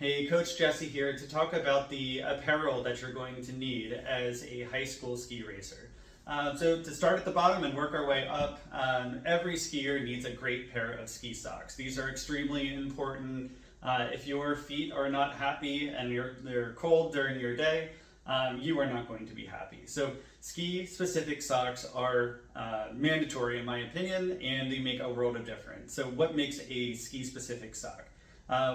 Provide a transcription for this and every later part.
Hey, Coach Jesse here to talk about the apparel that you're going to need as a high school ski racer. So to start at the bottom and work our way up, every skier needs a great pair of ski socks. These are extremely important. If your feet are not happy and they're cold during your day, you are not going to be happy. So ski-specific socks are mandatory in my opinion, and they make a world of difference. So what makes a ski-specific sock?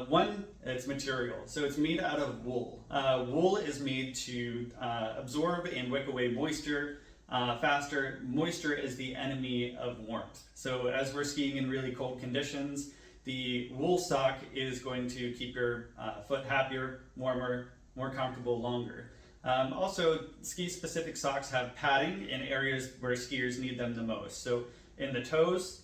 One, it's material. So it's made out of wool. Wool is made to absorb and wick away moisture faster. Moisture is the enemy of warmth. So as we're skiing in really cold conditions, the wool sock is going to keep your foot happier, warmer, more comfortable longer. Also, ski-specific socks have padding in areas where skiers need them the most. So in the toes,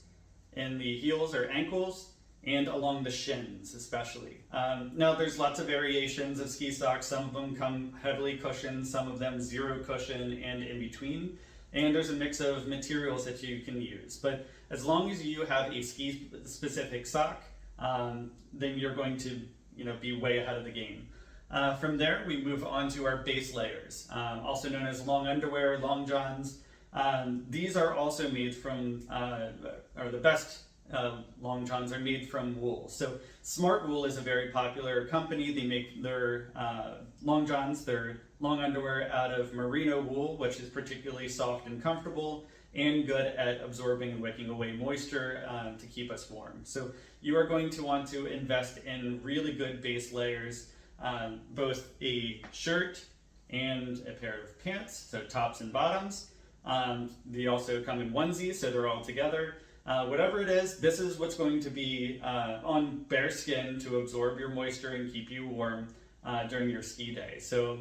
in the heels or ankles, and along the shins especially. Now there's lots of variations of ski socks. Some of them come heavily cushioned, some of them zero cushion and in between. And there's a mix of materials that you can use. But as long as you have a ski specific sock, then you're going to be way ahead of the game. From there, we move on to our base layers, also known as long underwear, long johns. These are also made from, or the best long johns are made from wool. So Smart Wool is a very popular company. They make their long johns, their long underwear out of merino wool, which is particularly soft and comfortable and good at absorbing and wicking away moisture to keep us warm. So you are going to want to invest in really good base layers, both a shirt and a pair of pants, so tops and bottoms. They also come in onesies, so they're all together. Whatever it is, this is what's going to be on bare skin to absorb your moisture and keep you warm during your ski day. So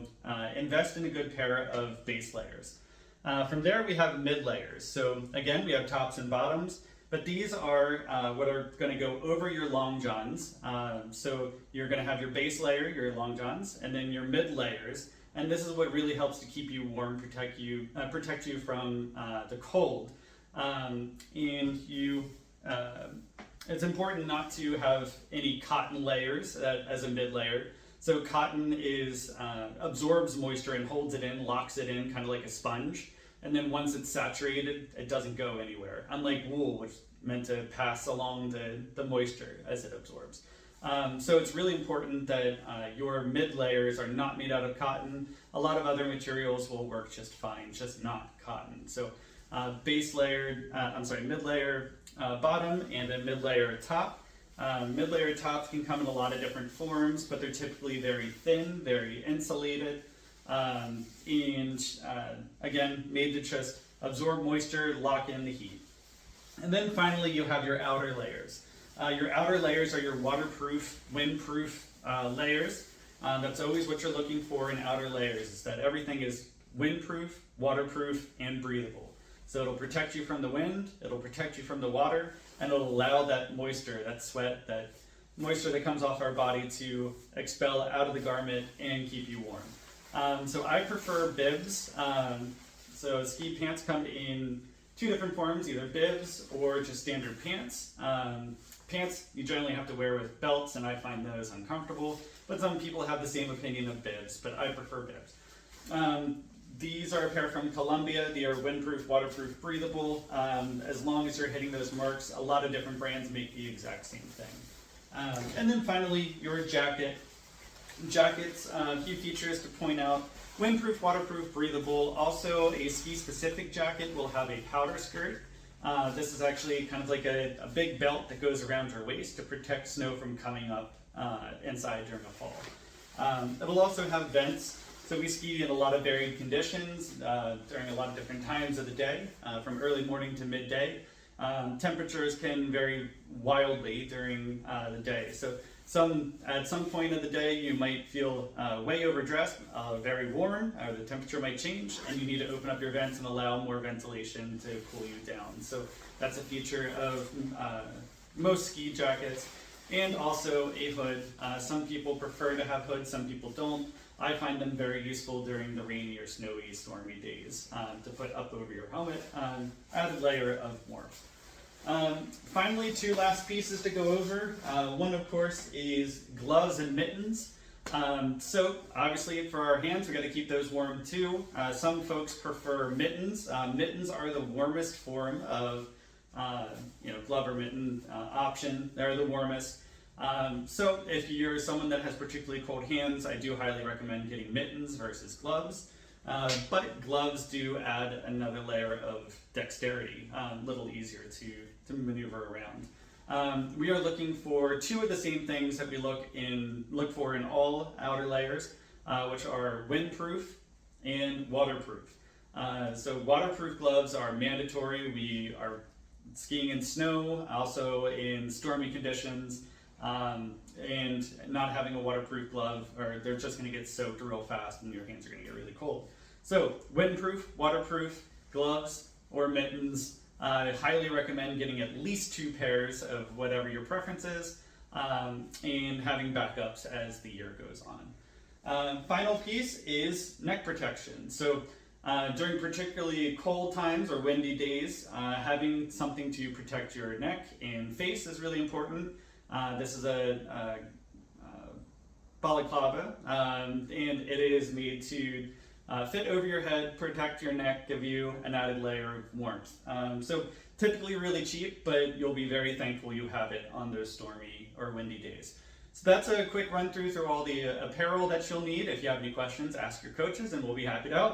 invest in a good pair of base layers. From there we have mid layers. So again, we have tops and bottoms, but these are what are going to go over your long johns. So you're going to have your base layer, your long johns, and then your mid layers. And this is what really helps to keep you warm, protect you from the cold. It's important not to have any cotton layers as a mid layer. So cotton absorbs moisture and holds it in, locks it in, kind of like a sponge. And then once it's saturated, it doesn't go anywhere. Unlike wool, which is meant to pass along the moisture as it absorbs. So it's really important that your mid layers are not made out of cotton. A lot of other materials will work just fine, just not cotton. So mid layer bottom and a mid layer top. Mid layer tops can come in a lot of different forms, but they're typically very thin, very insulated, and again, made to just absorb moisture, lock in the heat. And then finally, you have your outer layers. Your outer layers are your waterproof, windproof layers. That's always what you're looking for in outer layers, is that everything is windproof, waterproof, and breathable. So it'll protect you from the wind, it'll protect you from the water, and it'll allow that moisture, that sweat, that moisture that comes off our body to expel out of the garment and keep you warm. So I prefer bibs. So ski pants come in two different forms, either bibs or just standard pants. Pants you generally have to wear with belts, and I find those uncomfortable, but some people have the same opinion of bibs, but I prefer bibs. These are a pair from Columbia. They are windproof, waterproof, breathable. As long as you're hitting those marks, a lot of different brands make the exact same thing. And then finally, your jacket. Jackets, a few features to point out. Windproof, waterproof, breathable. Also, a ski-specific jacket will have a powder skirt. This is actually kind of like a big belt that goes around your waist to protect snow from coming up inside during a fall. It will also have vents. So we ski in a lot of varied conditions during a lot of different times of the day, from early morning to midday. Temperatures can vary wildly during the day. So at some point of the day you might feel way overdressed, very warm, or the temperature might change, and you need to open up your vents and allow more ventilation to cool you down. So that's a feature of most ski jackets. And also a hood. Some people prefer to have hoods, some people don't. I find them very useful during the rainy or snowy, stormy days to put up over your helmet, added layer of warmth. Finally, two last pieces to go over. One, of course, is gloves and mittens. So obviously for our hands, we got to keep those warm too. Some folks prefer mittens. Mittens are the warmest form of glove or mitten option. They're the warmest. So if you're someone that has particularly cold hands, I do highly recommend getting mittens versus gloves. But gloves do add another layer of dexterity, a little easier to maneuver around. We are looking for two of the same things that we look for in all outer layers, which are windproof and waterproof. So waterproof gloves are mandatory. We are skiing in snow, also in stormy conditions, and not having a waterproof glove, or they're just going to get soaked real fast and your hands are going to get really cold. So windproof, waterproof gloves or mittens. I highly recommend getting at least 2 pairs of whatever your preference is, and having backups as the year goes on. Final piece is neck protection. So during particularly cold times or windy days, having something to protect your neck and face is really important. This is a balaclava, and it is made to fit over your head, protect your neck, give you an added layer of warmth. So typically really cheap, but you'll be very thankful you have it on those stormy or windy days. So that's a quick run through all the apparel that you'll need. If you have any questions, ask your coaches and we'll be happy to help.